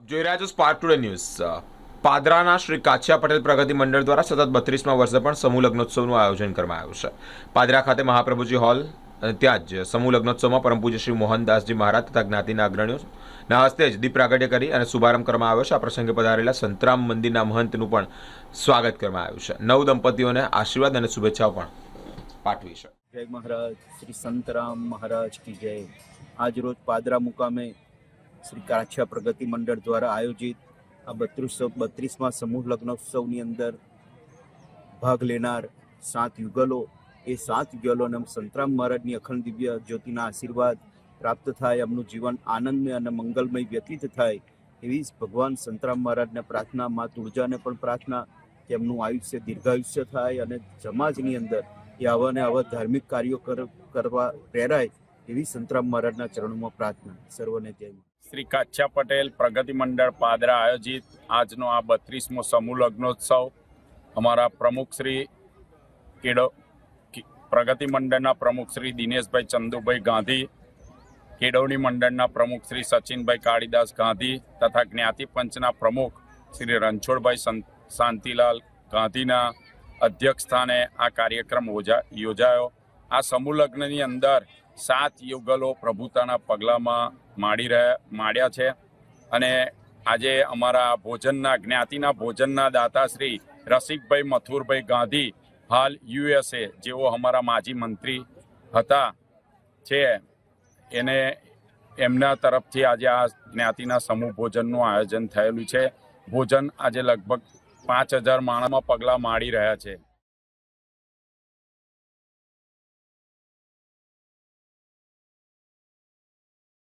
જોઈ રહ્યા છો સ્પાર્ક ટુડે ન્યૂઝ। પાદરાના શ્રી કાછિયા પટેલ પ્રગતિ મંડળ દ્વારા સતત 32મા વર્ષે પણ સમૂહ લગ્નોત્સવનું આયોજન કરવામાં આવ્યું છે। પાદરા ખાતે મહાપ્રભુજી હોલ અને ત્યાં જ સમૂહ લગ્નોત્સવમાં પરમ પૂજ્ય શ્રી મોહનદાસજી મહારાજ તથા જ્ઞાતિના અગ્રણીઓના હસ્તે જ દીપ પ્રાગટ્ય કરી અને શુભારંભ કરવામાં આવ્યો છે। આ પ્રસંગે પધારેલા સંતરામ મંદિરના મહંતનું પણ સ્વાગત કરવામાં આવ્યું છે। નવ દંપતીઓને આશીર્વાદ અને શુભેચ્છાઓ પણ પાઠવી છે। जय महाराज श्री संतराम महाराज की जय। आज रोज पादरा मुकामे श्री काछिया प्रगति मंडल द्वारा आयोजित आ 32માં समूह लग्नोत्सवની અંદર ભાગ લેનાર 7 યુગલો એ 7 યુગલોને સંતરામ મહારાજની અખંડ દિવ્ય જ્યોતિના આશીર્વાદ પ્રાપ્ત થાય, એમનું જીવન આનંદમય અને મંગલમય વ્યતીત થાય એવી ભગવાન સંતરામ મહારાજને પ્રાર્થના, મા તુળજાને પણ પ્રાર્થના કે એમનું આયુષ્ય દીર્ઘાયુષ્ય થાય અને સમાજની અંદર એ આવા ને આવા ધાર્મિક કાર્યો કરવા પ્રેરાય એવી સંતરામ મહારાજના ચરણોમાં પ્રાર્થના। સર્વને જય। શ્રી કાછિયા પટેલ પ્રગતિ મંડળ પાદરા આયોજિત આજનો આ 32મો સમૂહ લગ્નોત્સવ અમારા પ્રમુખ શ્રી પ્રગતિ મંડળના પ્રમુખ શ્રી દિનેશભાઈ ચંદુભાઈ ગાંધી, કેળવણી મંડળના પ્રમુખ શ્રી સચિનભાઈ કાળીદાસ ગાંધી તથા જ્ઞાતિ પંચના પ્રમુખ શ્રી રણછોડભાઈ શાંતિલાલ ગાંધીના અધ્યક્ષ સ્થાને આ કાર્યક્રમ યોજાયો। આ સમૂહ લગ્નની અંદર 7 યુગલો પ્રભુતાના પગલામાં માંડ્યા છે અને આજે અમારા ભોજનના જ્ઞાતિના ભોજનના દાતા શ્રી રસિકભાઈ મથુરભાઈ ગાંધી, હાલ USA, જેઓ અમારા માજી મંત્રી હતા છે, એમના તરફથી આજે આ જ્ઞાતિના સમૂહ ભોજનનું આયોજન થયેલું છે। ભોજન આજે લગભગ 5000 માણસમાં પગલાં માંડી રહ્યા છે।